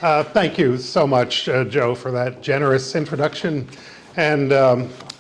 Thank you so much, Joe, for that generous introduction. And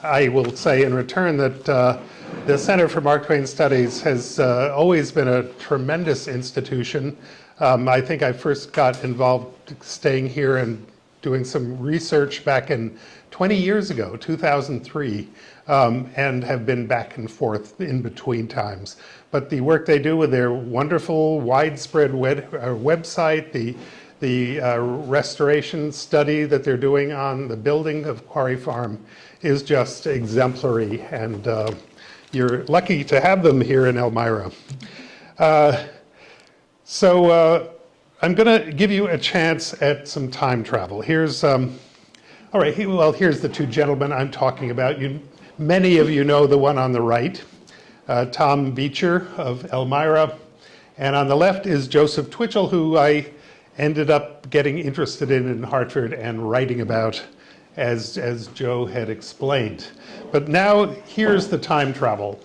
I will say in return that the Center for Mark Twain Studies has always been a tremendous institution. I think I first got involved staying here and doing some research back in 20 years ago, 2003, and have been back and forth in between times. But the work they do with their wonderful, widespread website, the restoration study that they're doing on the building of Quarry Farm is just exemplary, and you're lucky to have them here in Elmira. So I'm going to give you a chance at some time travel. Here's, all right, here's the two gentlemen I'm talking about. Many of you know the one on the right, Tom Beecher of Elmira, and on the left is Joseph Twichell, who I ended up getting interested in Hartford and writing about, as Joe had explained. But now here's the time travel.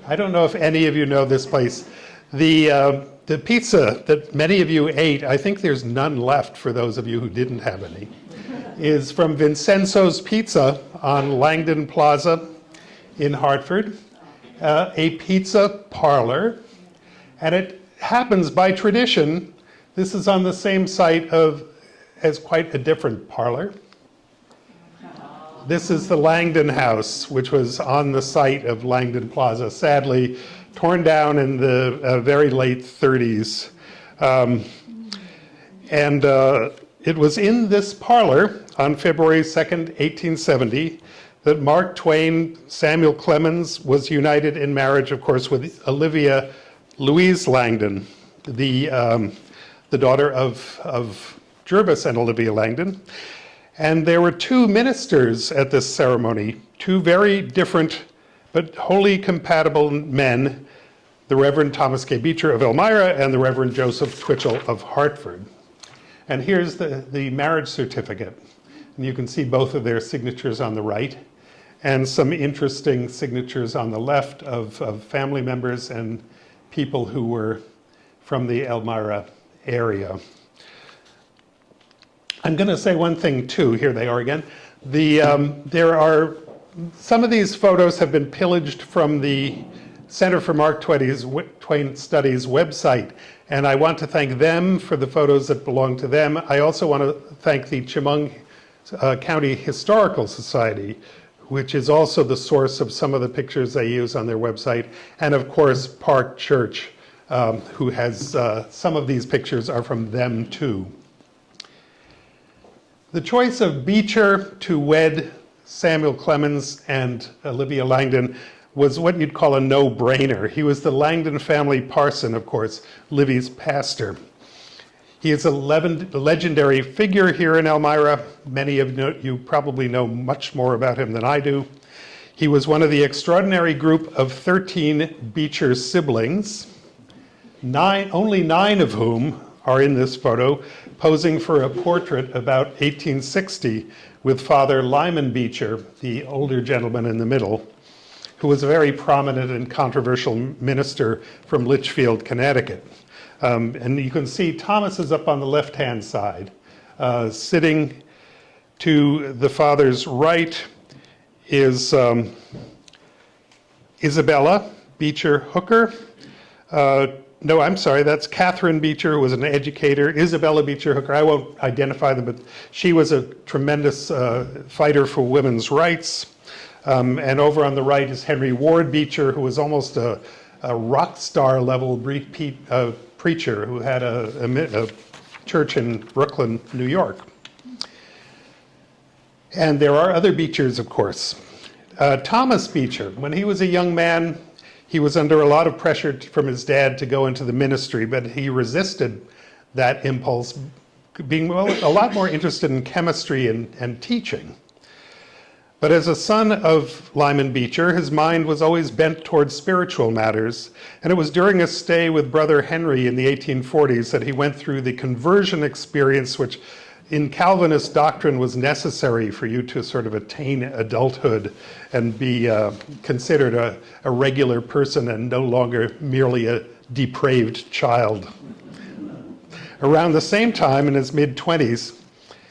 I don't know if any of you know this place. The pizza that many of you ate, I think there's none left for those of you who didn't have any, is from Vincenzo's Pizza on Langdon Plaza in Hartford, a pizza parlor. And it happens by tradition. This is on the same site as quite a different parlor. This is the Langdon House, which was on the site of Langdon Plaza, sadly torn down in the very late 30s. It was in this parlor on February 2nd, 1870, that Mark Twain, Samuel Clemens, was united in marriage, of course, with Olivia Louise Langdon, the daughter of Jervis and Olivia Langdon. And there were two ministers at this ceremony, two very different but wholly compatible men, the Reverend Thomas K. Beecher of Elmira and the Reverend Joseph Twichell of Hartford. And here's the marriage certificate. And you can see both of their signatures on the right, and some interesting signatures on the left of family members and people who were from the Elmira area. I'm going to say one thing too. Here they are again. There are some of these photos have been pillaged from the Center for Mark Twain Studies website, and I want to thank them for the photos that belong to them. I also want to thank the Chemung County Historical Society, which is also the source of some of the pictures they use on their website, and of course Park Church, who has some of these pictures are from them too. The choice of Beecher to wed Samuel Clemens and Olivia Langdon was what you'd call a no-brainer. He was the Langdon family parson, of course, Livy's pastor. He is a legendary figure here in Elmira. Many of you probably know much more about him than I do. He was one of the extraordinary group of 13 Beecher siblings, only 9 of whom are in this photo, posing for a portrait about 1860 with Father Lyman Beecher, the older gentleman in the middle, who was a very prominent and controversial minister from Litchfield, Connecticut. And you can see Thomas is up on the left-hand side. Sitting to the father's right is Isabella Beecher Hooker. No, I'm sorry, that's Catherine Beecher, who was an educator. Isabella Beecher Hooker, I won't identify them, but she was a tremendous fighter for women's rights. And over on the right is Henry Ward Beecher, who was almost a rock star level preacher who had a church in Brooklyn, New York. And there are other Beechers, of course. Thomas Beecher, when he was a young man, he was under a lot of pressure from his dad to go into the ministry, but he resisted that impulse, being a lot more interested in chemistry and teaching. But as a son of Lyman Beecher, his mind was always bent towards spiritual matters, and it was during a stay with Brother Henry in the 1840s that he went through the conversion experience, which in Calvinist doctrine was necessary for you to sort of attain adulthood and be considered a regular person and no longer merely a depraved child. Around the same time, in his mid-20s,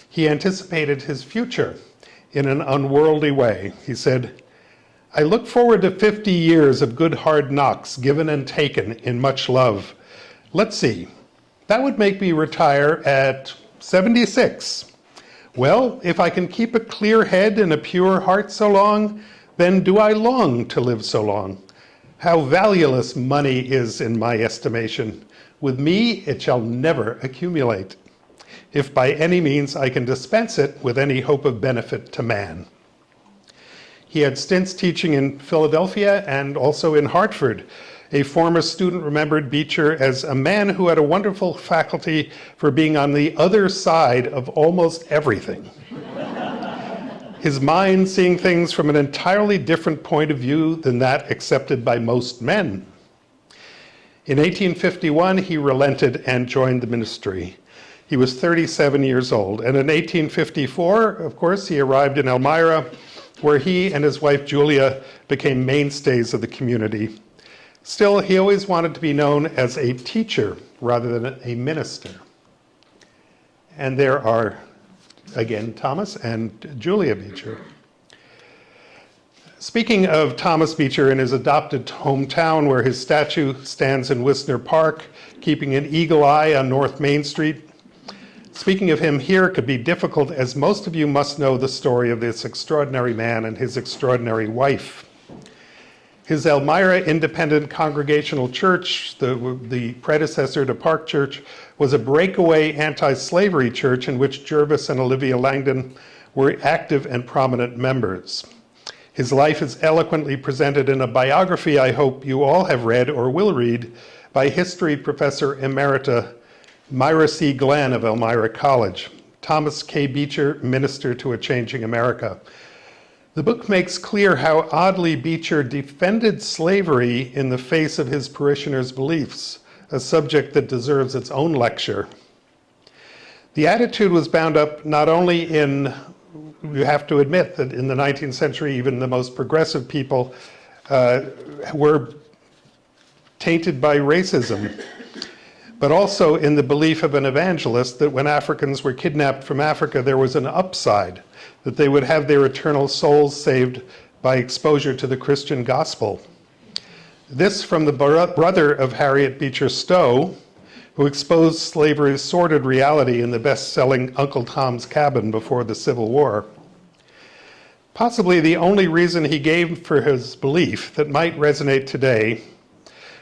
he anticipated his future in an unworldly way. He said, "I look forward to 50 years of good hard knocks given and taken in much love. Let's see, that would make me retire at 76. Well, if I can keep a clear head and a pure heart so long, then do I long to live so long? How valueless money is in my estimation. With me, it shall never accumulate, if by any means I can dispense it with any hope of benefit to man." He had stints teaching in Philadelphia and also in Hartford. A former student remembered Beecher as a man who had a wonderful faculty for being on the other side of almost everything. His mind seeing things from an entirely different point of view than that accepted by most men. In 1851, he relented and joined the ministry. He was 37 years old, and in 1854, of course, he arrived in Elmira, where he and his wife Julia became mainstays of the community. Still, he always wanted to be known as a teacher rather than a minister. And there are, again, Thomas and Julia Beecher. Speaking of Thomas Beecher in his adopted hometown, where his statue stands in Wisner Park, keeping an eagle eye on North Main Street, speaking of him here could be difficult, as most of you must know the story of this extraordinary man and his extraordinary wife. His Elmira Independent Congregational Church, the predecessor to Park Church, was a breakaway anti-slavery church in which Jervis and Olivia Langdon were active and prominent members. His life is eloquently presented in a biography I hope you all have read or will read by history professor emerita Myra C. Glenn of Elmira College, Thomas K. Beecher, Minister to a Changing America. The book makes clear how oddly Beecher defended slavery in the face of his parishioners' beliefs, a subject that deserves its own lecture. The attitude was bound up not only in, you have to admit that in the 19th century, even the most progressive people were tainted by racism, but also in the belief of an evangelist that when Africans were kidnapped from Africa, there was an upside, that they would have their eternal souls saved by exposure to the Christian gospel. This from the brother of Harriet Beecher Stowe, who exposed slavery's sordid reality in the best-selling Uncle Tom's Cabin before the Civil War. Possibly the only reason he gave for his belief that might resonate today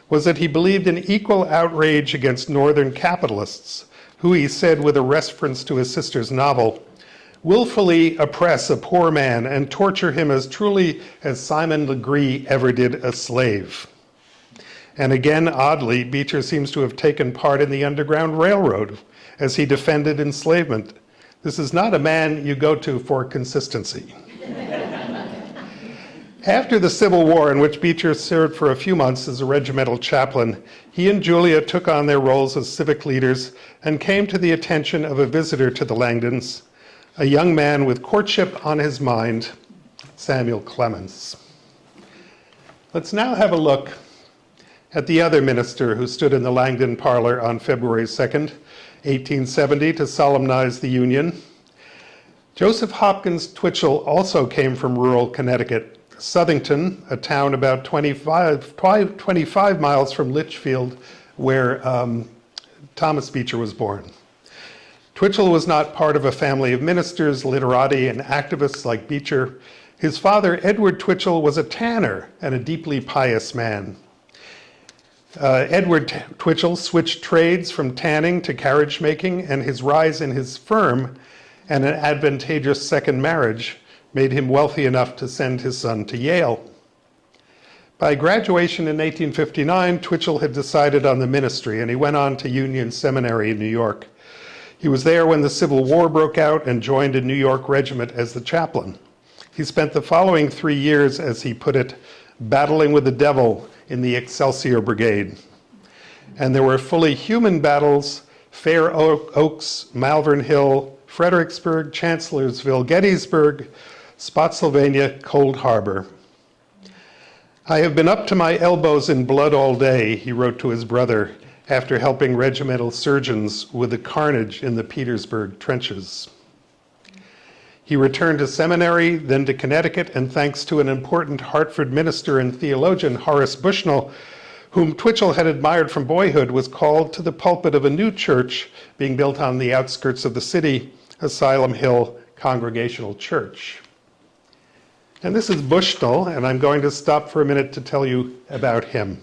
was that he believed in equal outrage against Northern capitalists, who, he said with a reference to his sister's novel, willfully oppress a poor man and torture him as truly as Simon Legree ever did a slave. And again, oddly, Beecher seems to have taken part in the Underground Railroad as he defended enslavement. This is not a man you go to for consistency. After the Civil War, in which Beecher served for a few months as a regimental chaplain, he and Julia took on their roles as civic leaders and came to the attention of a visitor to the Langdons, a young man with courtship on his mind, Samuel Clemens. Let's now have a look at the other minister who stood in the Langdon parlor on February 2nd, 1870, to solemnize the Union. Joseph Hopkins Twichell also came from rural Connecticut, Southington, a town about 25 miles from Litchfield, where Thomas Beecher was born. Twichell was not part of a family of ministers, literati, and activists like Beecher. His father, Edward Twichell, was a tanner and a deeply pious man. Edward Twichell switched trades from tanning to carriage making, and his rise in his firm and an advantageous second marriage made him wealthy enough to send his son to Yale. By graduation in 1859, Twichell had decided on the ministry, and he went on to Union Seminary in New York. He was there when the Civil War broke out and joined a New York regiment as the chaplain. He spent the following 3 years, as he put it, battling with the devil in the Excelsior Brigade. And there were fully human battles: Fair Oaks, Malvern Hill, Fredericksburg, Chancellorsville, Gettysburg, Spotsylvania, Cold Harbor. "I have been up to my elbows in blood all day," he wrote to his brother, after helping regimental surgeons with the carnage in the Petersburg trenches. He returned to seminary, then to Connecticut, and thanks to an important Hartford minister and theologian, Horace Bushnell, whom Twichell had admired from boyhood, was called to the pulpit of a new church being built on the outskirts of the city, Asylum Hill Congregational Church. And this is Bushnell, and I'm going to stop for a minute to tell you about him.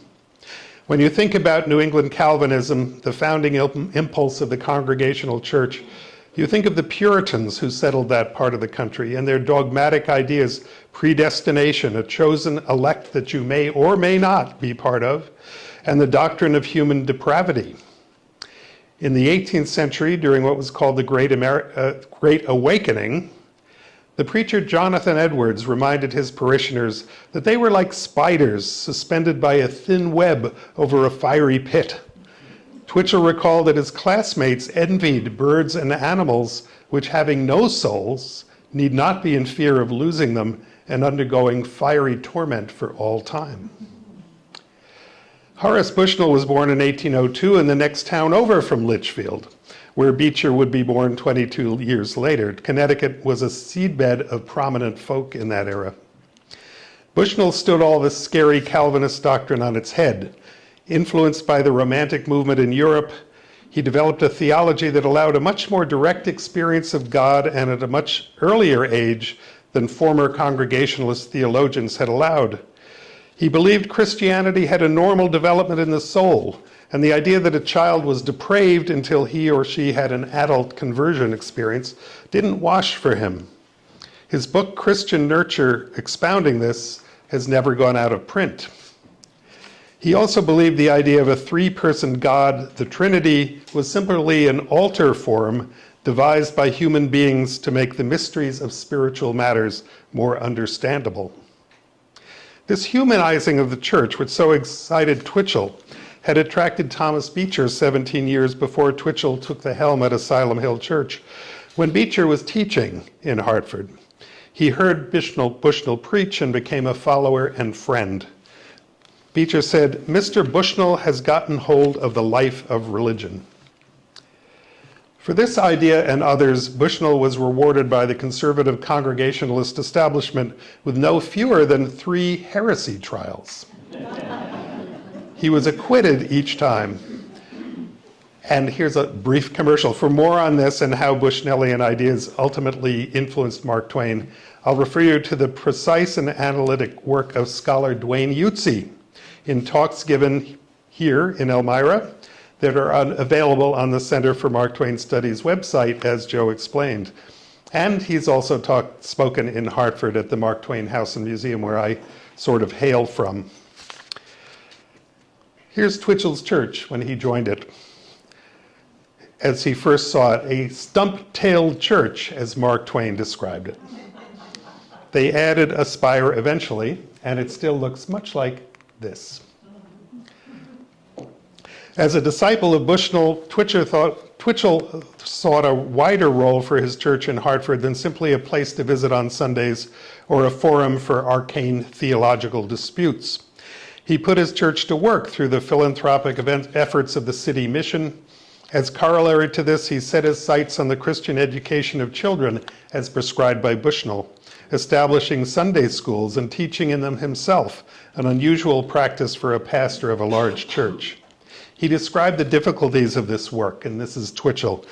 When you think about New England Calvinism, the founding impulse of the Congregational Church, you think of the Puritans who settled that part of the country and their dogmatic ideas, predestination, a chosen elect that you may or may not be part of, and the doctrine of human depravity. In the 18th century, during what was called the Great Awakening, the preacher Jonathan Edwards reminded his parishioners that they were like spiders suspended by a thin web over a fiery pit. Twichell recalled that his classmates envied birds and animals which, having no souls, need not be in fear of losing them and undergoing fiery torment for all time. Horace Bushnell was born in 1802 in the next town over from Litchfield, where Beecher would be born 22 years later. Connecticut was a seedbed of prominent folk in that era. Bushnell stood all this scary Calvinist doctrine on its head. Influenced by the Romantic movement in Europe, he developed a theology that allowed a much more direct experience of God and at a much earlier age than former Congregationalist theologians had allowed. He believed Christianity had a normal development in the soul, and the idea that a child was depraved until he or she had an adult conversion experience didn't wash for him. His book, Christian Nurture, expounding this, has never gone out of print. He also believed the idea of a three-person God, the Trinity, was simply an altar form devised by human beings to make the mysteries of spiritual matters more understandable. This humanizing of the church, which so excited Twichell, had attracted Thomas Beecher 17 years before Twichell took the helm at Asylum Hill Church. When Beecher was teaching in Hartford, he heard Bushnell preach and became a follower and friend. Beecher said, "Mr. Bushnell has gotten hold of the life of religion." For this idea and others, Bushnell was rewarded by the conservative Congregationalist establishment with no fewer than 3 heresy trials. He was acquitted each time. And here's a brief commercial. For more on this and how Bushnellian ideas ultimately influenced Mark Twain, I'll refer you to the precise and analytic work of scholar Duane Utsi in talks given here in Elmira that are available on the Center for Mark Twain Studies website, as Joe explained. And he's also spoken in Hartford at the Mark Twain House and Museum, where I sort of hail from. Here's Twitchell's church when he joined it. As he first saw it, a stump-tailed church, as Mark Twain described it. They added a spire eventually, and it still looks much like this. As a disciple of Bushnell, Twichell sought a wider role for his church in Hartford than simply a place to visit on Sundays or a forum for arcane theological disputes. He put his church to work through the philanthropic efforts of the city mission. As corollary to this, he set his sights on the Christian education of children as prescribed by Bushnell, establishing Sunday schools and teaching in them himself, an unusual practice for a pastor of a large church. He described the difficulties of this work, and this is Twichell.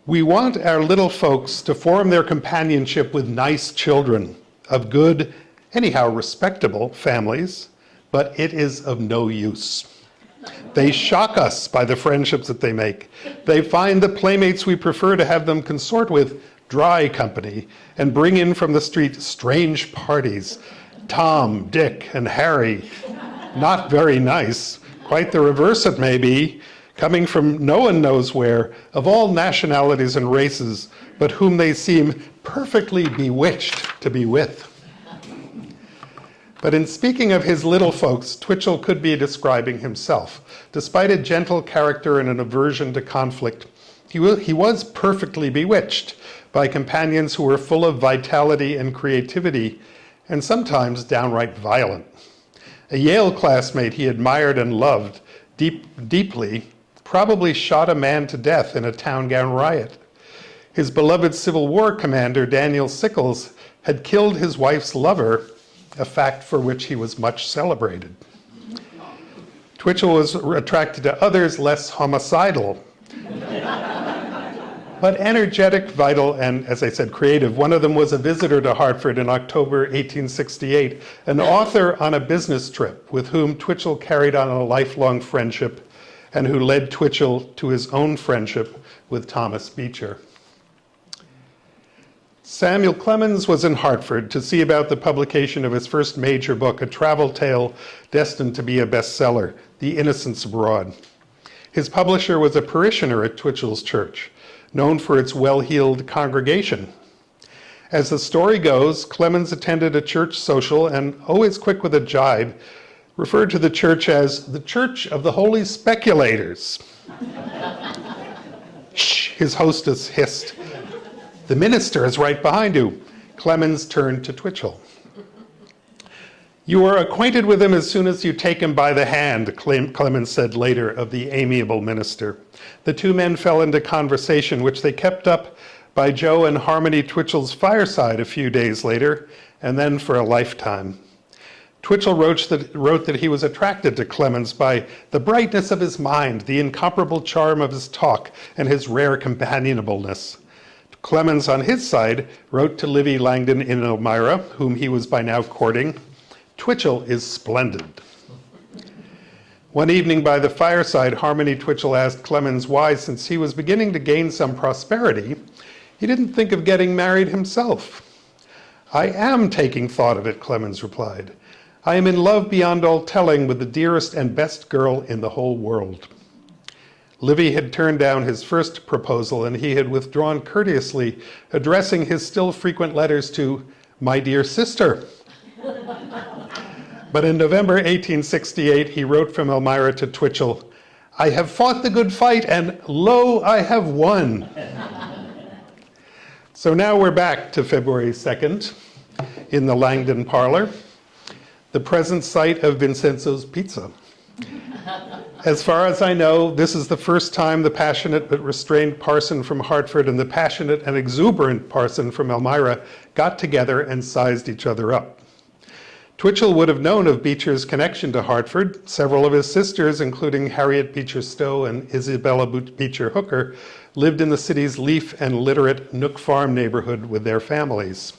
"We want our little folks to form their companionship with nice children of good, anyhow respectable families, but it is of no use. They shock us by the friendships that they make. They find the playmates we prefer to have them consort with dry company and bring in from the street strange parties. Tom, Dick, and Harry, not very nice. Quite the reverse it may be, coming from no one knows where, of all nationalities and races, but whom they seem perfectly bewitched to be with." But in speaking of his little folks, Twichell could be describing himself. Despite a gentle character and an aversion to conflict, he was perfectly bewitched by companions who were full of vitality and creativity, and sometimes downright violent. A Yale classmate he admired and loved deeply, probably shot a man to death in a town gown riot. His beloved Civil War commander, Daniel Sickles, had killed his wife's lover, a fact for which he was much celebrated. Twichell was attracted to others less homicidal, but energetic, vital, and, as I said, creative. One of them was a visitor to Hartford in October 1868, an author on a business trip with whom Twichell carried on a lifelong friendship and who led Twichell to his own friendship with Thomas Beecher. Samuel Clemens was in Hartford to see about the publication of his first major book, a travel tale destined to be a bestseller, The Innocents Abroad. His publisher was a parishioner at Twitchell's church, known for its well-heeled congregation. As the story goes, Clemens attended a church social and, always quick with a jibe, referred to the church as the Church of the Holy Speculators. Shh, his hostess hissed. The minister is right behind you. Clemens turned to Twichell. You are acquainted with him as soon as you take him by the hand, Clemens said later of the amiable minister. The two men fell into conversation, which they kept up by Joe and Harmony Twitchell's fireside a few days later, and then for a lifetime. Twichell wrote that he was attracted to Clemens by the brightness of his mind, the incomparable charm of his talk, and his rare companionableness. Clemens, on his side, wrote to Livy Langdon in Elmira, whom he was by now courting, Twichell is splendid. One evening by the fireside, Harmony Twichell asked Clemens why, since he was beginning to gain some prosperity, he didn't think of getting married himself. I am taking thought of it, Clemens replied. I am in love beyond all telling with the dearest and best girl in the whole world. Livy had turned down his first proposal, and he had withdrawn courteously, addressing his still frequent letters to my dear sister. But in November 1868, he wrote from Elmira to Twichell, I have fought the good fight, and lo, I have won. So now we're back to February 2nd in the Langdon parlor, the present site of Vincenzo's Pizza. As far as I know, this is the first time the passionate but restrained parson from Hartford and the passionate and exuberant parson from Elmira got together and sized each other up. Twichell would have known of Beecher's connection to Hartford. Several of his sisters, including Harriet Beecher Stowe and Isabella Beecher Hooker, lived in the city's leaf and literate Nook Farm neighborhood with their families.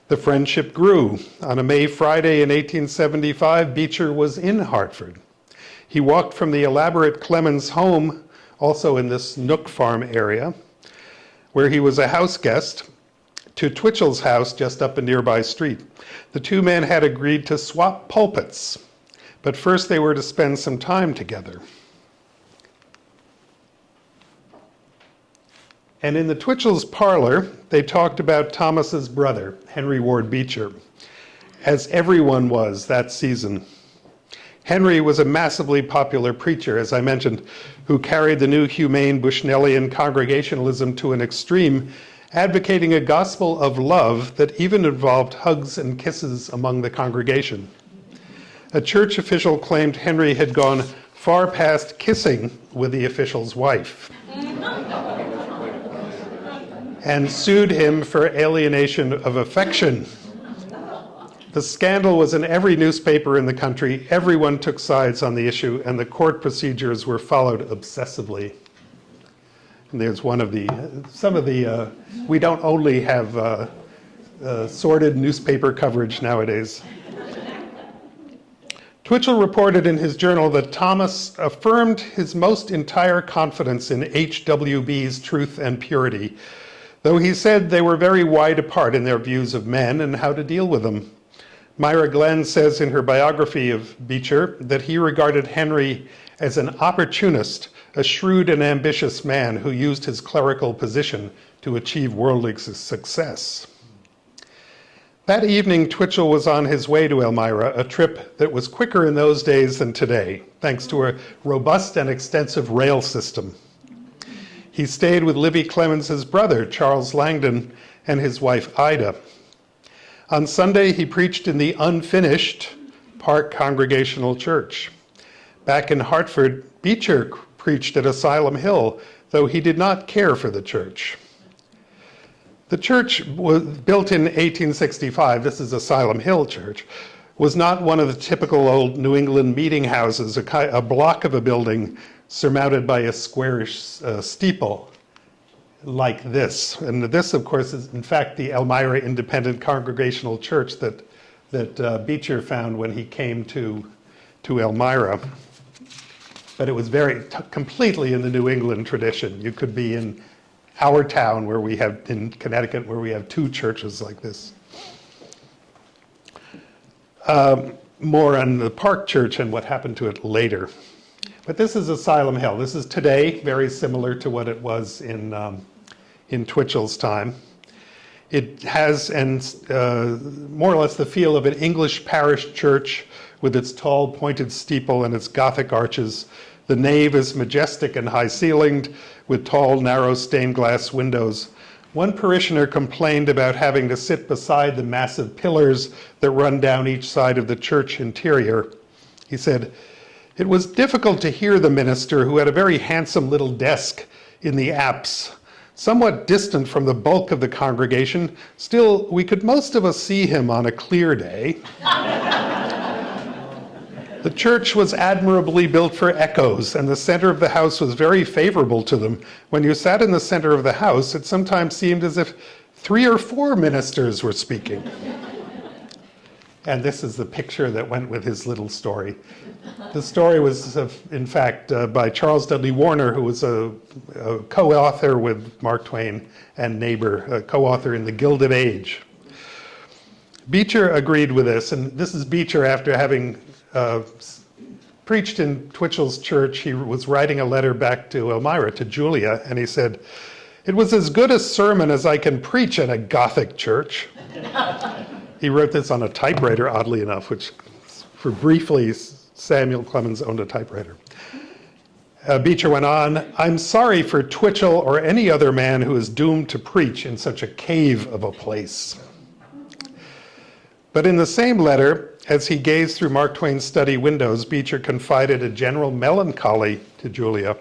The friendship grew. On a May Friday in 1875, Beecher was in Hartford. He walked from the elaborate Clemens home, also in this Nook Farm area, where he was a house guest, to Twitchell's house just up a nearby street. The two men had agreed to swap pulpits, but first they were to spend some time together. And in the Twitchell's parlor, they talked about Thomas's brother, Henry Ward Beecher, as everyone was that season. Henry was a massively popular preacher, as I mentioned, who carried the new humane Bushnellian Congregationalism to an extreme, advocating a gospel of love that even involved hugs and kisses among the congregation. A church official claimed Henry had gone far past kissing with the official's wife and sued him for alienation of affection. The scandal was in every newspaper in the country. Everyone took sides on the issue, and the court procedures were followed obsessively. And there's we don't only have sordid newspaper coverage nowadays. Twichell reported in his journal that Thomas affirmed his most entire confidence in H.W.B.'s truth and purity, though he said they were very wide apart in their views of men and how to deal with them. Myra Glenn says in her biography of Beecher that he regarded Henry as an opportunist, a shrewd and ambitious man who used his clerical position to achieve worldly success. That evening, Twichell was on his way to Elmira, a trip that was quicker in those days than today, thanks to a robust and extensive rail system. He stayed with Livy Clemens' brother, Charles Langdon, and his wife, Ida. On Sunday, he preached in the unfinished Park Congregational Church. Back in Hartford, Beecher preached at Asylum Hill, though he did not care for the church. The church was built in 1865, this is Asylum Hill Church, was not one of the typical old New England meeting houses, a block of a building surmounted by a squarish steeple like this. And this, of course, is in fact the Elmira Independent Congregational Church that Beecher found when he came to Elmira. But it was completely in the New England tradition. You could be in our town in Connecticut, where we have two churches like this. More on the Park Church and what happened to it later. But this is Asylum Hill. This is today very similar to what it was in Twichell's time. It has more or less the feel of an English parish church with its tall pointed steeple and its Gothic arches. The nave is majestic and high-ceilinged with tall, narrow stained glass windows. One parishioner complained about having to sit beside the massive pillars that run down each side of the church interior. He said, "It was difficult to hear the minister, who had a very handsome little desk in the apse. Somewhat distant from the bulk of the congregation, still we could most of us see him on a clear day." The church was admirably built for echoes, and the center of the house was very favorable to them. When you sat in the center of the house, it sometimes seemed as if 3 or 4 ministers were speaking. And this is the picture that went with his little story. The story was, in fact, by Charles Dudley Warner, who was a co-author with Mark Twain and neighbor, a co-author in The Gilded Age. Beecher agreed with this, and this is Beecher after having preached in Twichell's church. He was writing a letter back to Elmira, to Julia, and he said, "It was as good a sermon as I can preach in a Gothic church." He wrote this on a typewriter, oddly enough, which for briefly, Samuel Clemens owned a typewriter. Beecher went on, "I'm sorry for Twichell or any other man who is doomed to preach in such a cave of a place." But in the same letter, as he gazed through Mark Twain's study windows, Beecher confided a general melancholy to Julia.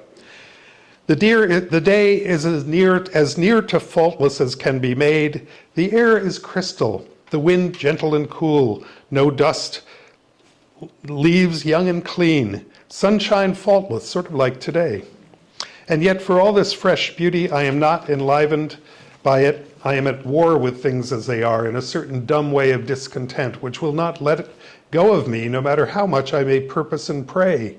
The day is as near to faultless as can be made. The air is crystal, the wind gentle and cool, no dust, leaves young and clean, sunshine faultless, sort of like today. And yet for all this fresh beauty, I am not enlivened by it. I am at war with things as they are, in a certain dumb way of discontent, which will not let it go of me, no matter how much I may purpose and pray.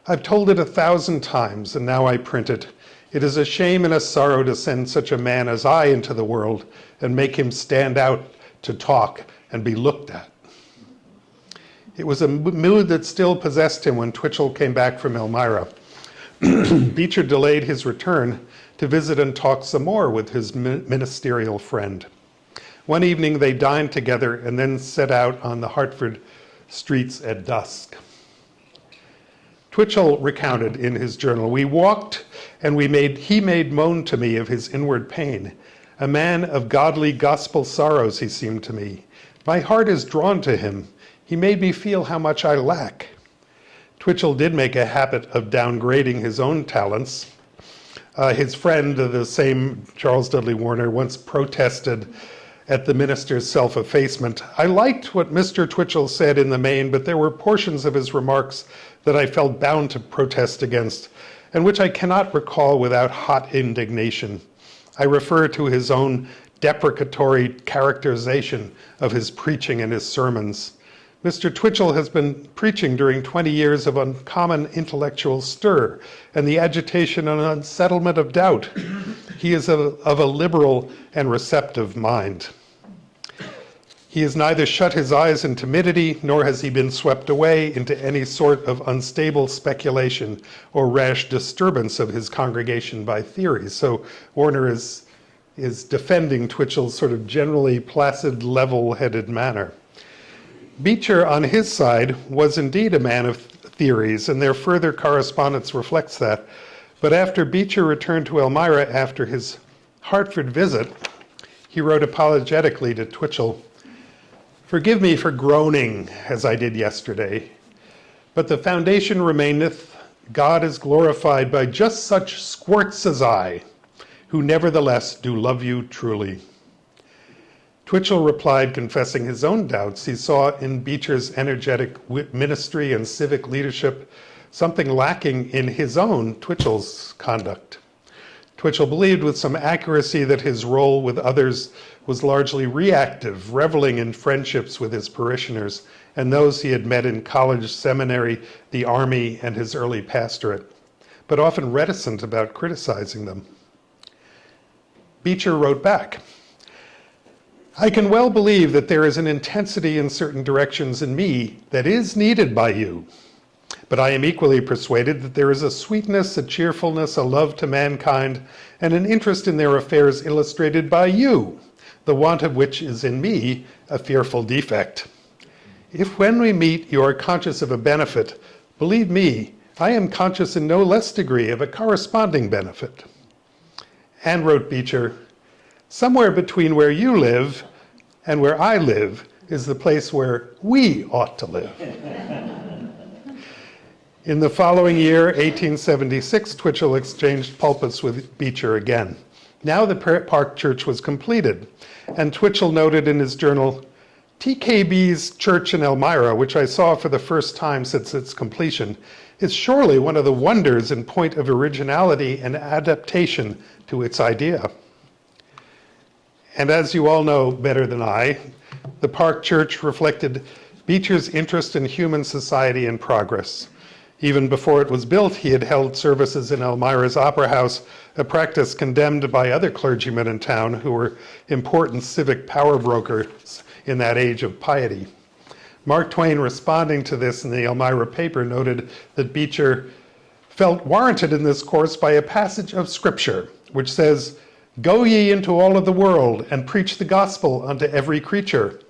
I've told it 1,000 times, and now I print it. It is a shame and a sorrow to send such a man as I into the world and make him stand out to talk and be looked at. It was a mood that still possessed him when Twichell came back from Elmira. Beecher delayed his return to visit and talk some more with his ministerial friend. One evening they dined together and then set out on the Hartford streets at dusk. Twichell recounted in his journal, "We walked and he made moan to me of his inward pain. A man of godly gospel sorrows he seemed to me. My heart is drawn to him. He made me feel how much I lack." Twichell did make a habit of downgrading his own talents. His friend, the same Charles Dudley Warner, once protested at the minister's self-effacement. "I liked what Mr. Twichell said in the main, but there were portions of his remarks that I felt bound to protest against, and which I cannot recall without hot indignation. I refer to his own deprecatory characterization of his preaching and his sermons. Mr. Twichell has been preaching during 20 years of uncommon intellectual stir and the agitation and unsettlement of doubt. He is of a liberal and receptive mind. He has neither shut his eyes in timidity, nor has he been swept away into any sort of unstable speculation or rash disturbance of his congregation by theories." So Warner is defending Twitchell's sort of generally placid, level-headed manner. Beecher, on his side, was indeed a man of theories, and their further correspondence reflects that. But after Beecher returned to Elmira after his Hartford visit, he wrote apologetically to Twichell, "Forgive me for groaning as I did yesterday, But the foundation remaineth, God is glorified by just such squirts as I, who nevertheless do love you truly. Twichell replied, confessing his own doubts. He saw in Beecher's energetic ministry and civic leadership something lacking in his own, Twitchell's, conduct. Twichell believed with some accuracy that his role with others was largely reactive, reveling in friendships with his parishioners and those he had met in college, seminary, the army, and his early pastorate, but often reticent about criticizing them. Beecher wrote back, I can well believe that there is an intensity in certain directions in me that is needed by you, but I am equally persuaded that there is a sweetness, a cheerfulness, a love to mankind, and an interest in their affairs illustrated by you, the want of which is in me a fearful defect. If when we meet you are conscious of a benefit, believe me, I am conscious in no less degree of a corresponding benefit. And wrote Beecher, somewhere between where you live and where I live is the place where we ought to live. In the following year, 1876, Twichell exchanged pulpits with Beecher again. Now the Park Church was completed, and Twichell noted in his journal, TKB's church in Elmira, which I saw for the first time since its completion, is surely one of the wonders in point of originality and adaptation to its idea. And as you all know better than I, the Park Church reflected Beecher's interest in human society and progress. Even before it was built, he had held services in Elmira's Opera House, a practice condemned by other clergymen in town who were important civic power brokers in that age of piety. Mark Twain, responding to this in the Elmira paper, noted that Beecher felt warranted in this course by a passage of Scripture, which says, Go ye into all of the world and preach the gospel unto every creature.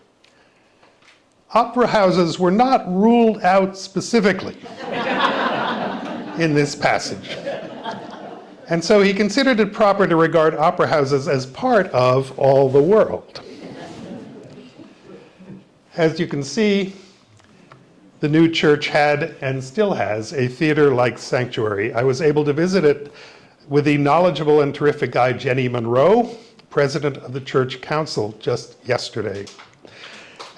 Opera houses were not ruled out specifically in this passage. And so he considered it proper to regard opera houses as part of all the world. As you can see, the new church had and still has a theater-like sanctuary. I was able to visit it with the knowledgeable and terrific guy Jenny Monroe, president of the church council, just yesterday.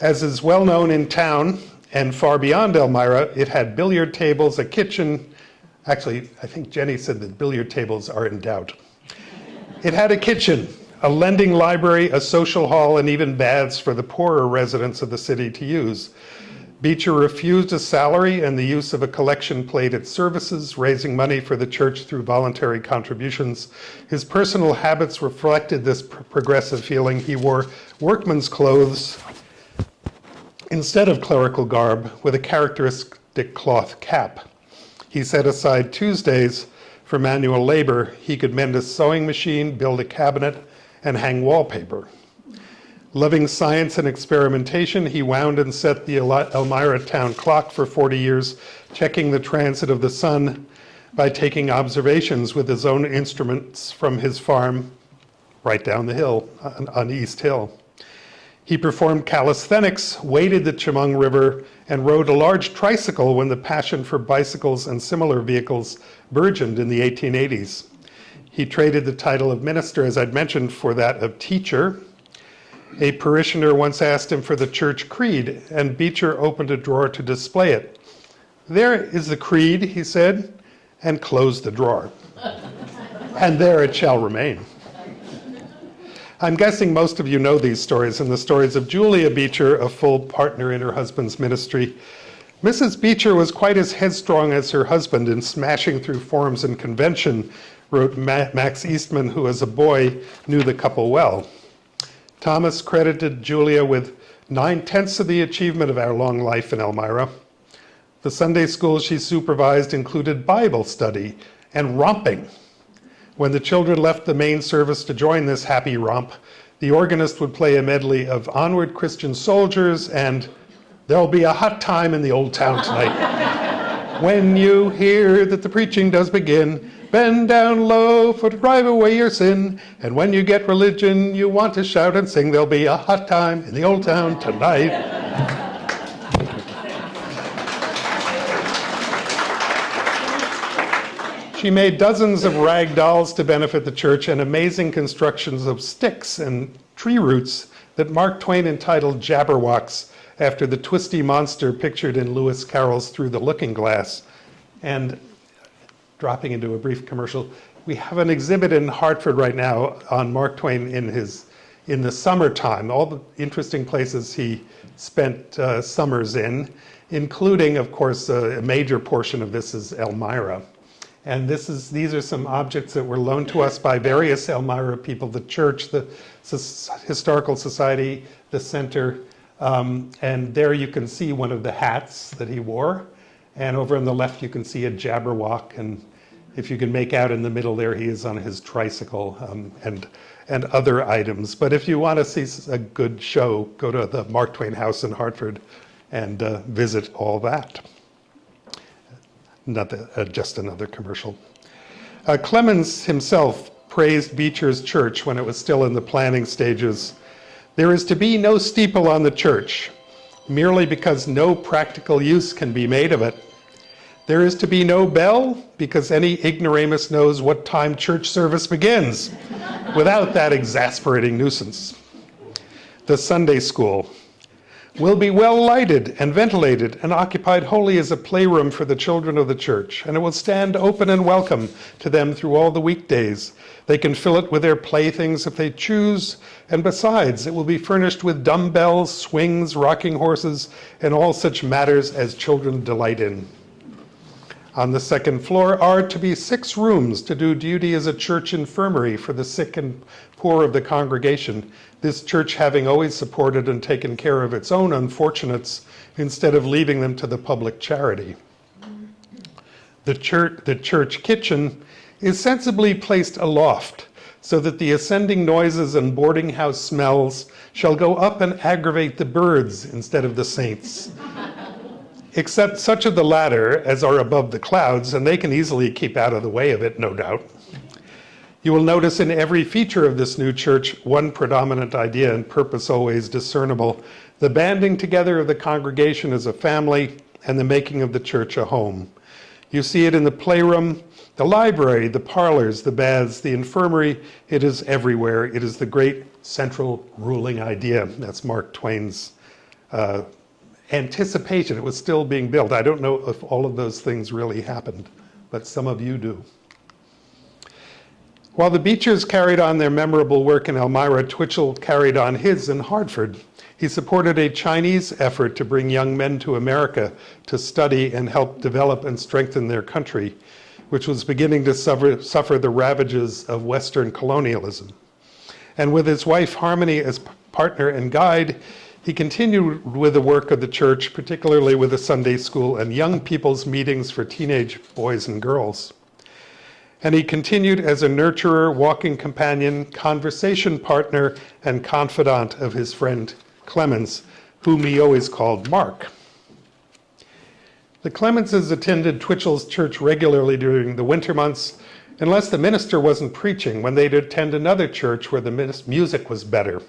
As is well known in town and far beyond Elmira, it had billiard tables, a kitchen. Actually, I think Jenny said that billiard tables are in doubt. It had a kitchen, a lending library, a social hall, and even baths for the poorer residents of the city to use. Beecher refused a salary and the use of a collection plate at services, raising money for the church through voluntary contributions. His personal habits reflected this progressive feeling. He wore workman's clothes instead of clerical garb, with a characteristic cloth cap. He set aside Tuesdays for manual labor. He could mend a sewing machine, build a cabinet, and hang wallpaper. Loving science and experimentation, he wound and set the Elmira town clock for 40 years, checking the transit of the sun by taking observations with his own instruments from his farm right down the hill, on East Hill. He performed calisthenics, waded the Chemung River, and rode a large tricycle when the passion for bicycles and similar vehicles burgeoned in the 1880s. He traded the title of minister, as I'd mentioned, for that of teacher. A parishioner once asked him for the church creed, and Beecher opened a drawer to display it. There is the creed, he said, and closed the drawer. And there it shall remain. I'm guessing most of you know these stories and the stories of Julia Beecher, a full partner in her husband's ministry. Mrs. Beecher was quite as headstrong as her husband in smashing through forms and convention, wrote Max Eastman, who as a boy knew the couple well. Thomas credited Julia with 9/10 of the achievement of our long life in Elmira. The Sunday school she supervised included Bible study and romping. When the children left the main service to join this happy romp, the organist would play a medley of Onward Christian Soldiers and There'll Be a Hot Time in the Old Town Tonight. When you hear that the preaching does begin, bend down low for to drive away your sin. And when you get religion, you want to shout and sing, there'll be a hot time in the old town tonight. She made dozens of rag dolls to benefit the church and amazing constructions of sticks and tree roots that Mark Twain entitled Jabberwocks, after the twisty monster pictured in Lewis Carroll's Through the Looking Glass. And dropping into a brief commercial, we have an exhibit in Hartford right now on Mark Twain in the summertime, all the interesting places he spent summers in, including, of course, a major portion of this is Elmira. And these are some objects that were loaned to us by various Elmira people, the church, the Historical Society, the center, and there you can see one of the hats that he wore. And over on the left you can see a Jabberwock, and if you can make out in the middle there, he is on his tricycle, and other items. But if you want to see a good show, go to the Mark Twain House in Hartford and visit all that. Just another commercial. Clemens himself praised Beecher's church when it was still in the planning stages. There is to be no steeple on the church, merely because no practical use can be made of it. There is to be no bell, because any ignoramus knows what time church service begins, without that exasperating nuisance. The Sunday school will be well lighted and ventilated and occupied wholly as a playroom for the children of the church, and it will stand open and welcome to them through all the weekdays. They can fill it with their playthings if they choose, and besides, it will be furnished with dumbbells, swings, rocking horses, and all such matters as children delight in. On the second floor are to be 6 rooms to do duty as a church infirmary for the sick and poor of the congregation, this church having always supported and taken care of its own unfortunates instead of leaving them to the public charity. The church kitchen is sensibly placed aloft, so that the ascending noises and boarding house smells shall go up and aggravate the birds instead of the saints. Except such of the latter as are above the clouds, and they can easily keep out of the way of it, no doubt. You will notice in every feature of this new church one predominant idea and purpose always discernible: the banding together of the congregation as a family and the making of the church a home. You see it in the playroom, the library, the parlors, the baths, the infirmary. It is everywhere. It is the great central ruling idea. That's Mark Twain's anticipation. It was still being built. I don't know if all of those things really happened, but some of you do. While the Beechers carried on their memorable work in Elmira, Twichell carried on his in Hartford. He supported a Chinese effort to bring young men to America to study and help develop and strengthen their country, which was beginning to suffer the ravages of Western colonialism. And with his wife Harmony as partner and guide, he continued with the work of the church, particularly with the Sunday school and young people's meetings for teenage boys and girls. And he continued as a nurturer, walking companion, conversation partner, and confidant of his friend Clemens, whom he always called Mark. The Clemenses attended Twichell's church regularly during the winter months, unless the minister wasn't preaching, when they'd attend another church where the music was better.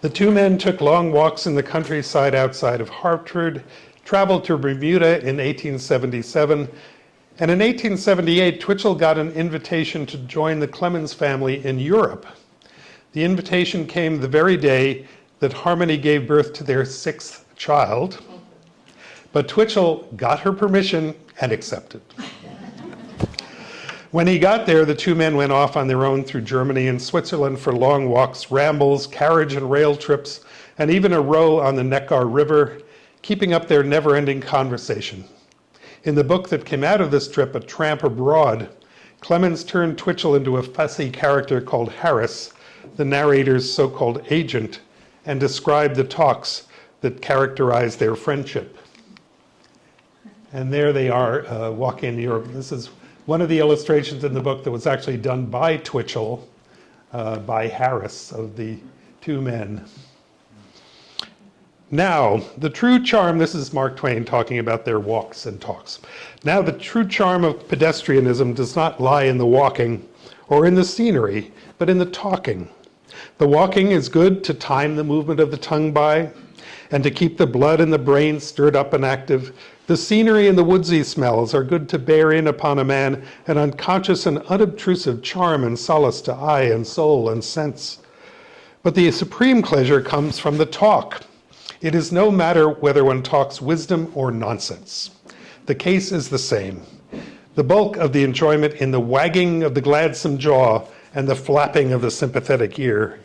The two men took long walks in the countryside outside of Hartford, traveled to Bermuda in 1877, and in 1878, Twichell got an invitation to join the Clemens family in Europe. The invitation came the very day that Harmony gave birth to their 6th child, but Twichell got her permission and accepted. When he got there, the two men went off on their own through Germany and Switzerland for long walks, rambles, carriage and rail trips, and even a row on the Neckar River, keeping up their never-ending conversation. In the book that came out of this trip, A Tramp Abroad, Clemens turned Twichell into a fussy character called Harris, the narrator's so-called agent, and described the talks that characterized their friendship. And there they are, walking in Europe. This is one of the illustrations in the book that was actually done by Twichell, by Harris, of the two men. Now, the true charm, this is Mark Twain talking about their walks and talks. Now, the true charm of pedestrianism does not lie in the walking or in the scenery, but in the talking. The walking is good to time the movement of the tongue by, And to keep the blood in the brain stirred up and active, the scenery and the woodsy smells are good to bear in upon a man an unconscious and unobtrusive charm and solace to eye and soul and sense. But the supreme pleasure comes from the talk. It is no matter whether one talks wisdom or nonsense. The case is the same. The bulk of the enjoyment in the wagging of the gladsome jaw and the flapping of the sympathetic ear.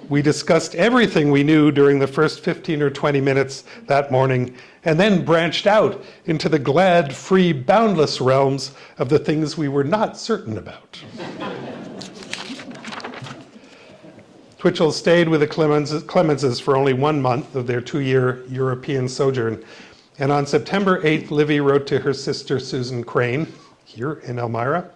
We discussed everything we knew during the first 15 or 20 minutes that morning, and then branched out into the glad, free, boundless realms of the things we were not certain about. Twichell stayed with the Clemenses for only 1 month of their 2-year European sojourn, and on September 8th, Livy wrote to her sister Susan Crane, here in Elmira,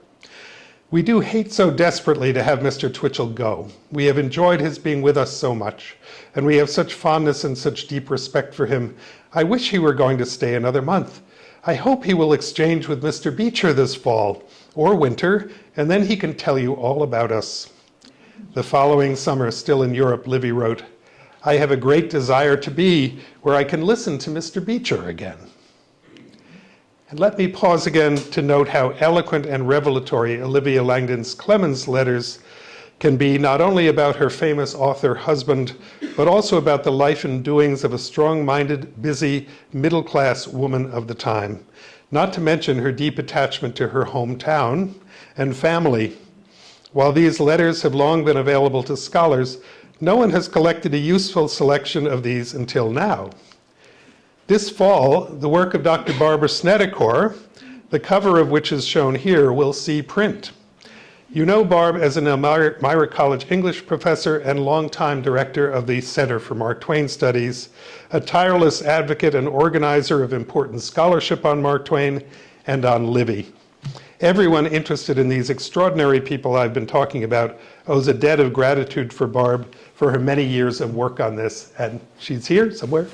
"We do hate so desperately to have Mr. Twichell go. We have enjoyed his being with us so much, and we have such fondness and such deep respect for him. I wish he were going to stay another month. I hope he will exchange with Mr. Beecher this fall or winter, and then he can tell you all about us." The following summer, still in Europe, Livy wrote, "I have a great desire to be where I can listen to Mr. Beecher again." And let me pause again to note how eloquent and revelatory Olivia Langdon's Clemens letters can be, not only about her famous author husband, but also about the life and doings of a strong-minded, busy, middle-class woman of the time, not to mention her deep attachment to her hometown and family. While these letters have long been available to scholars, no one has collected a useful selection of these until now. This fall, the work of Dr. Barbara Snedeker, the cover of which is shown here, will see print. You know Barb as an Elmira College English professor and longtime director of the Center for Mark Twain Studies, a tireless advocate and organizer of important scholarship on Mark Twain and on Livy. Everyone interested in these extraordinary people I've been talking about owes a debt of gratitude for Barb for her many years of work on this, and she's here somewhere.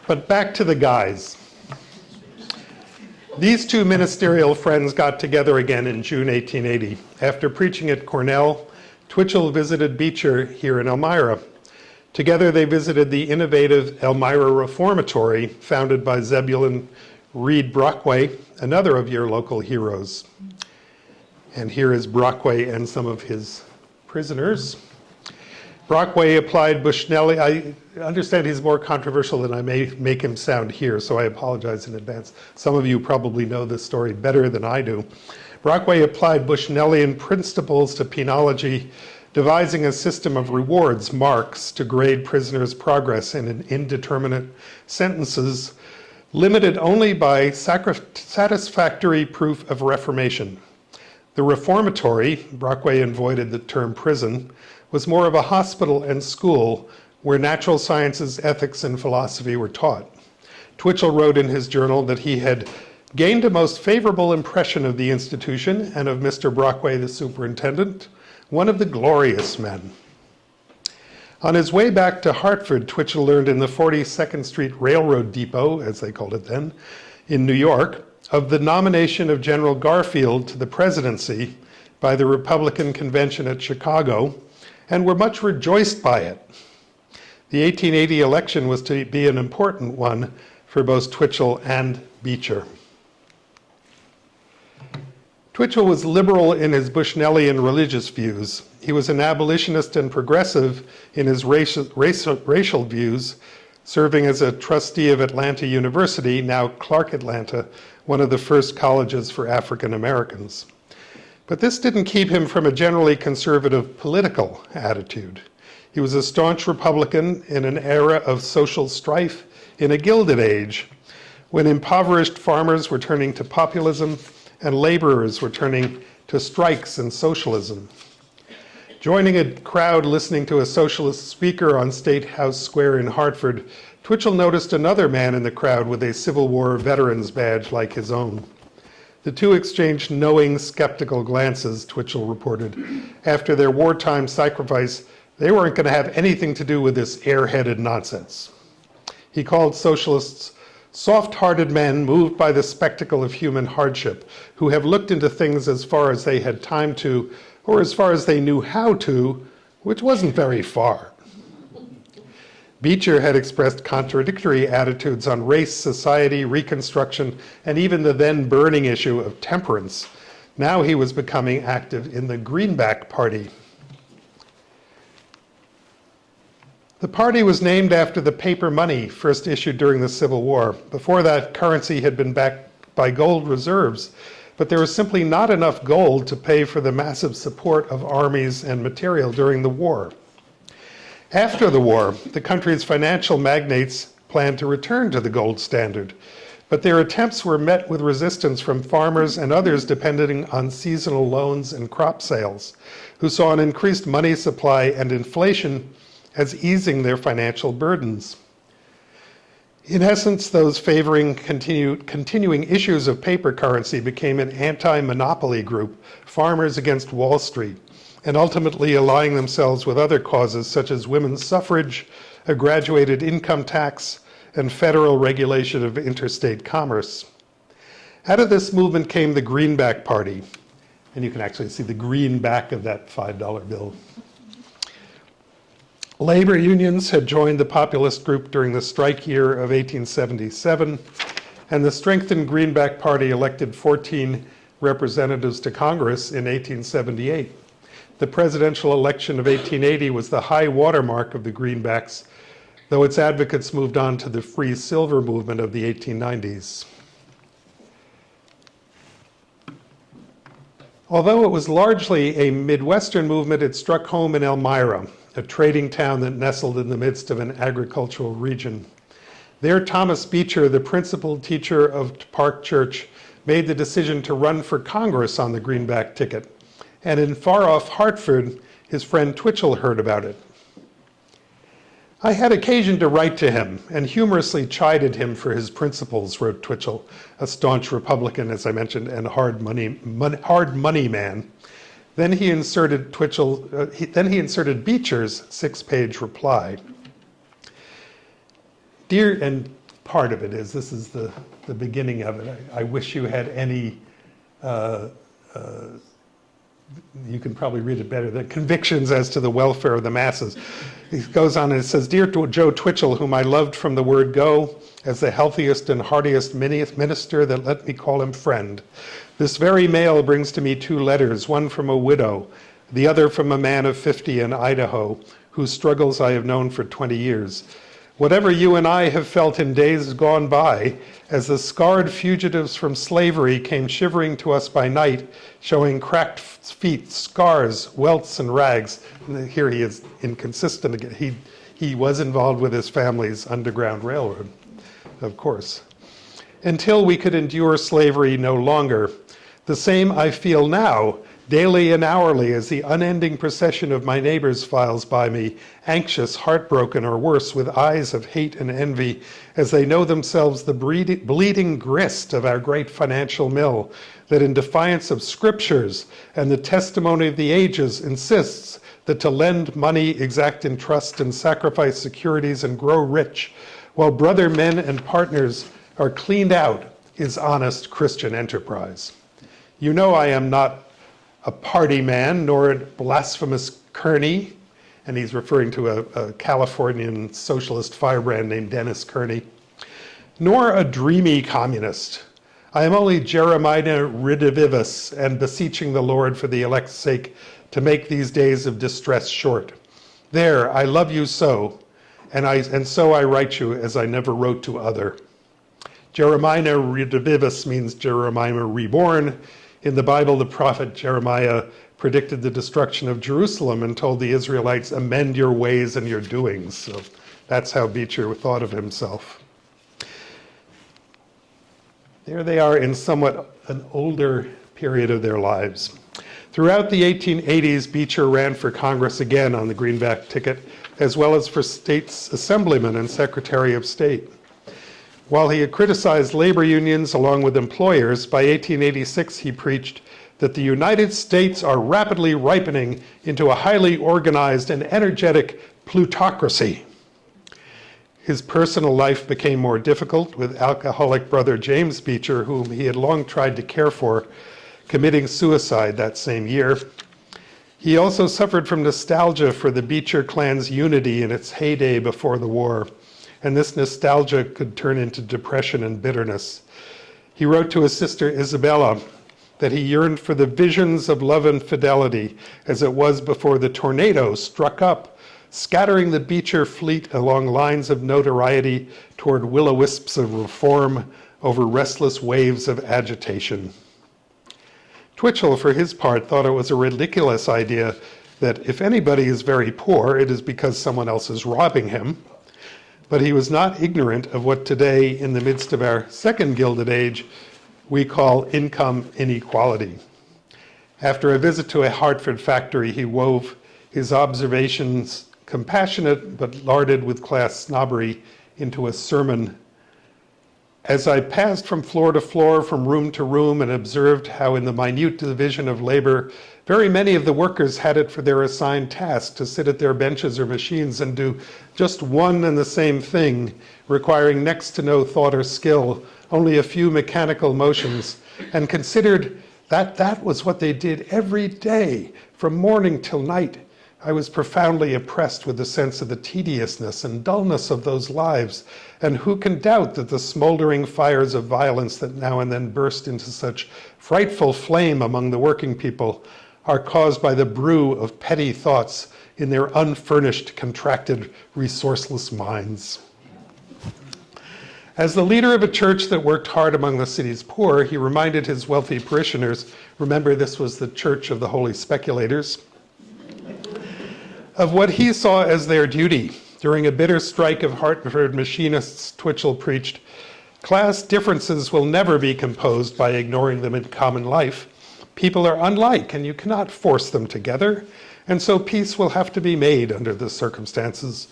But back to the guys. These two ministerial friends got together again in June 1880. After preaching at Cornell, Twichell visited Beecher here in Elmira. Together they visited the innovative Elmira Reformatory founded by Zebulon Reed Brockway, another of your local heroes. And here is Brockway and some of his prisoners. Brockway applied Bushnelli. I understand he's more controversial than I may make him sound here, so I apologize in advance. Some of you probably know this story better than I do. Brockway applied Bushnellian principles to penology, devising a system of rewards, marks, to grade prisoners' progress in indeterminate sentences, limited only by satisfactory proof of reformation. The reformatory, Brockway avoided the term prison, was more of a hospital and school where natural sciences, ethics, and philosophy were taught. Twichell wrote in his journal that he had gained a most favorable impression of the institution and of Mr. Brockway, the superintendent, one of the glorious men. On his way back to Hartford, Twichell learned in the 42nd Street Railroad Depot, as they called it then, in New York, of the nomination of General Garfield to the presidency by the Republican convention at Chicago, and were much rejoiced by it. The 1880 election was to be an important one for both Twichell and Beecher. Twichell was liberal in his Bushnellian religious views. He was an abolitionist and progressive in his racial views, serving as a trustee of Atlanta University, now Clark Atlanta, one of the first colleges for African Americans. But this didn't keep him from a generally conservative political attitude. He was a staunch Republican in an era of social strife in a gilded age, when impoverished farmers were turning to populism and laborers were turning to strikes and socialism. Joining a crowd listening to a socialist speaker on State House Square in Hartford, Twichell noticed another man in the crowd with a Civil War veteran's badge like his own. The two exchanged knowing, skeptical glances, Twichell reported. After their wartime sacrifice, they weren't going to have anything to do with this airheaded nonsense. He called socialists Soft-hearted men moved by the spectacle of human hardship, who have looked into things as far as they had time to, or as far as they knew how to, which wasn't very far. Beecher had expressed contradictory attitudes on race, society, Reconstruction, and even the then burning issue of temperance. Now he was becoming active in the Greenback Party. The party was named after the paper money first issued during the Civil War. Before that, currency had been backed by gold reserves, but there was simply not enough gold to pay for the massive support of armies and material during the war. After the war, the country's financial magnates planned to return to the gold standard, but their attempts were met with resistance from farmers and others depending on seasonal loans and crop sales, who saw an increased money supply and inflation as easing their financial burdens. In essence, those favoring continuing issues of paper currency became an anti-monopoly group, farmers against Wall Street, and ultimately allying themselves with other causes such as women's suffrage, a graduated income tax, and federal regulation of interstate commerce. Out of this movement came the Greenback Party, and you can actually see the green back of that $5 bill. Labor unions had joined the populist group during the strike year of 1877, and the strengthened Greenback Party elected 14 representatives to Congress in 1878. The presidential election of 1880 was the high watermark of the Greenbacks, though its advocates moved on to the free silver movement of the 1890s. Although it was largely a Midwestern movement, it struck home in Elmira, a trading town that nestled in the midst of an agricultural region. There, Thomas Beecher, the principal teacher of Park Church, made the decision to run for Congress on the Greenback ticket. And in far-off Hartford, his friend Twichell heard about it. I had occasion to write to him and humorously chided him for his principles, wrote Twichell, a staunch Republican, as I mentioned, and hard money man. Then he inserted Beecher's 6-page reply. Dear, and part of it is, this is the beginning of it. I wish you had any, you can probably read it better, the convictions as to the welfare of the masses. He goes on and it says, Dear Joe Twichell, whom I loved from the word go, as the healthiest and heartiest minister that let me call him friend. This very mail brings to me 2 letters, one from a widow, the other from a man of 50 in Idaho, whose struggles I have known for 20 years. Whatever you and I have felt in days gone by, as the scarred fugitives from slavery came shivering to us by night, showing cracked feet, scars, welts, and rags. And here he is inconsistent again. He was involved with his family's Underground Railroad, of course. Until we could endure slavery no longer. The same I feel now, daily and hourly, as the unending procession of my neighbors files by me, anxious, heartbroken, or worse, with eyes of hate and envy, as they know themselves the bleeding grist of our great financial mill, that in defiance of scriptures and the testimony of the ages insists that to lend money, exact in trust, and sacrifice securities and grow rich, while brother men and partners are cleaned out, is honest Christian enterprise. You know I am not a party man, nor a blasphemous Kearney, and he's referring to a Californian socialist firebrand named Dennis Kearney, nor a dreamy communist. I am only Jeremiah redivivus, and beseeching the Lord for the elect's sake to make these days of distress short. There, I love you so, and so I write you as I never wrote to other. Jeremiah redivivus means Jeremiah reborn. In the Bible, the prophet Jeremiah predicted the destruction of Jerusalem and told the Israelites, amend your ways and your doings. So that's how Beecher thought of himself. There they are in somewhat an older period of their lives. Throughout the 1880s, Beecher ran for Congress again on the Greenback ticket, as well as for state's assemblyman and secretary of state. While he had criticized labor unions along with employers, by 1886 he preached that the United States are rapidly ripening into a highly organized and energetic plutocracy. His personal life became more difficult, with alcoholic brother James Beecher, whom he had long tried to care for, committing suicide that same year. He also suffered from nostalgia for the Beecher clan's unity in its heyday before the war, and this nostalgia could turn into depression and bitterness. He wrote to his sister Isabella that he yearned for the visions of love and fidelity as it was before the tornado struck up, scattering the Beecher fleet along lines of notoriety toward will-o-wisps of reform over restless waves of agitation. Twichell, for his part, thought it was a ridiculous idea that if anybody is very poor, it is because someone else is robbing him. But he was not ignorant of what today, in the midst of our second Gilded Age, we call income inequality. After a visit to a Hartford factory, he wove his observations, compassionate but larded with class snobbery, into a sermon. As I passed from floor to floor, from room to room, and observed how in the minute division of labor, very many of the workers had it for their assigned task to sit at their benches or machines and do just one and the same thing, requiring next to no thought or skill, only a few mechanical motions, and considered that that was what they did every day, from morning till night, I was profoundly oppressed with the sense of the tediousness and dullness of those lives, and who can doubt that the smoldering fires of violence that now and then burst into such frightful flame among the working people are caused by the brew of petty thoughts in their unfurnished, contracted, resourceless minds. As the leader of a church that worked hard among the city's poor, he reminded his wealthy parishioners, remember this was the Church of the Holy Speculators, of what he saw as their duty. During a bitter strike of Hartford machinists, Twichell preached, "Class differences will never be composed by ignoring them in common life. People are unlike, and you cannot force them together, and so peace will have to be made under the circumstances.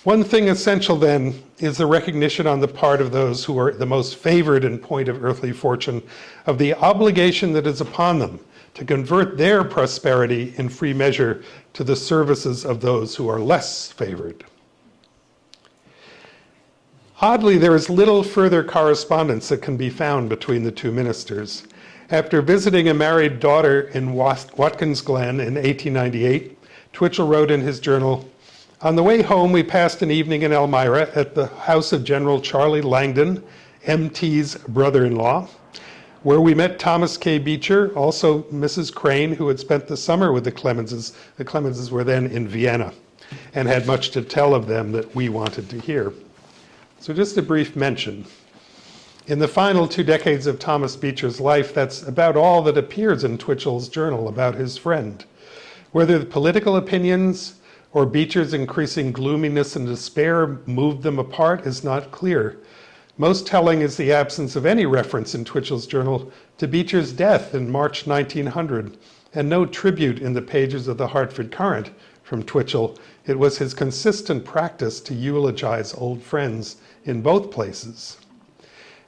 One thing essential, then, is the recognition on the part of those who are the most favored in point of earthly fortune of the obligation that is upon them to convert their prosperity in free measure to the services of those who are less favored." Oddly, there is little further correspondence that can be found between the two ministers. After visiting a married daughter in Watkins Glen in 1898, Twichell wrote in his journal, "On the way home, we passed an evening in Elmira at the house of General Charlie Langdon, MT's brother-in-law, where we met Thomas K. Beecher, also Mrs. Crane, who had spent the summer with the Clemenses. The Clemenses were then in Vienna and had much to tell of them that we wanted to hear." So just a brief mention. In the final 2 decades of Thomas Beecher's life, that's about all that appears in Twichell's journal about his friend. Whether the political opinions or Beecher's increasing gloominess and despair moved them apart is not clear. Most telling is the absence of any reference in Twichell's journal to Beecher's death in March 1900, and no tribute in the pages of the Hartford Courant from Twichell. It was his consistent practice to eulogize old friends in both places.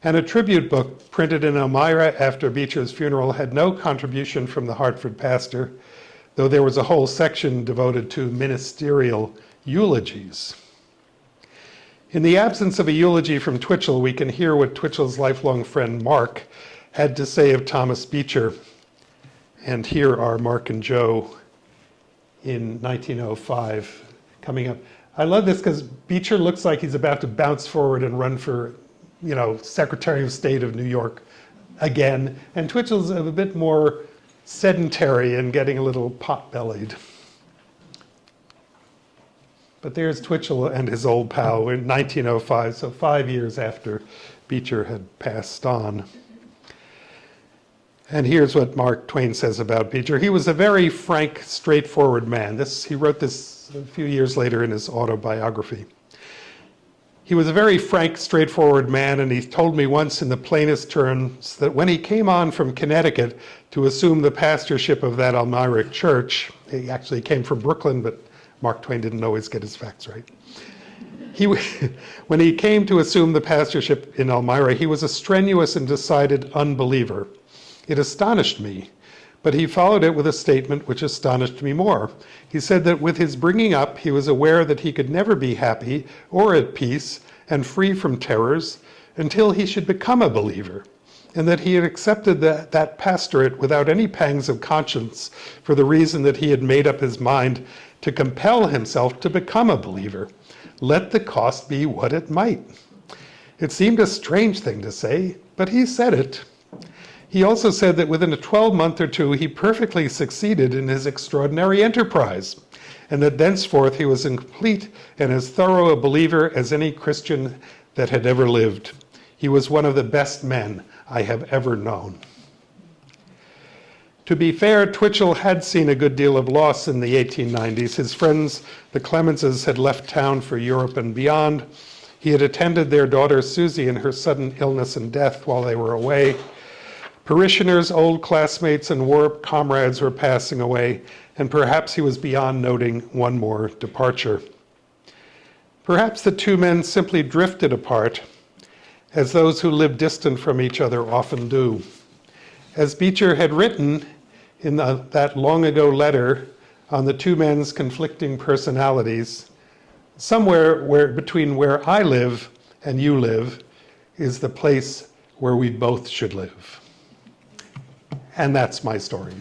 And a tribute book printed in Elmira after Beecher's funeral had no contribution from the Hartford pastor, though there was a whole section devoted to ministerial eulogies. In the absence of a eulogy from Twichell, we can hear what Twitchell's lifelong friend Mark had to say of Thomas Beecher. And here are Mark and Joe in 1905 coming up. I love this because Beecher looks like he's about to bounce forward and run for, Secretary of State of New York again. And Twitchell's a bit more sedentary and getting a little pot-bellied. But there's Twichell and his old pal in 1905, so 5 years after Beecher had passed on. And here's what Mark Twain says about Beecher. He was a very frank, straightforward man. He wrote this a few years later in his autobiography. He was a very frank, straightforward man, and he told me once in the plainest terms that when he came on from Connecticut to assume the pastorship of that Elmira church, he actually came from Brooklyn, but Mark Twain didn't always get his facts right. When he came to assume the pastorship in Elmira, he was a strenuous and decided unbeliever. It astonished me, but he followed it with a statement which astonished me more. He said that with his bringing up, he was aware that he could never be happy or at peace and free from terrors until he should become a believer, and that he had accepted that pastorate without any pangs of conscience for the reason that he had made up his mind to compel himself to become a believer, let the cost be what it might. It seemed a strange thing to say, but he said it. He also said that within a 12-month or two, he perfectly succeeded in his extraordinary enterprise, and that thenceforth he was as complete and as thorough a believer as any Christian that had ever lived. He was one of the best men I have ever known. To be fair, Twichell had seen a good deal of loss in the 1890s. His friends, the Clemenses, had left town for Europe and beyond. He had attended their daughter Susie in her sudden illness and death while they were away. Parishioners, old classmates, and war comrades were passing away, and perhaps he was beyond noting one more departure. Perhaps the two men simply drifted apart, as those who live distant from each other often do. As Beecher had written in that long ago letter on the two men's conflicting personalities, somewhere between where I live and you live is the place where we both should live. And that's my story.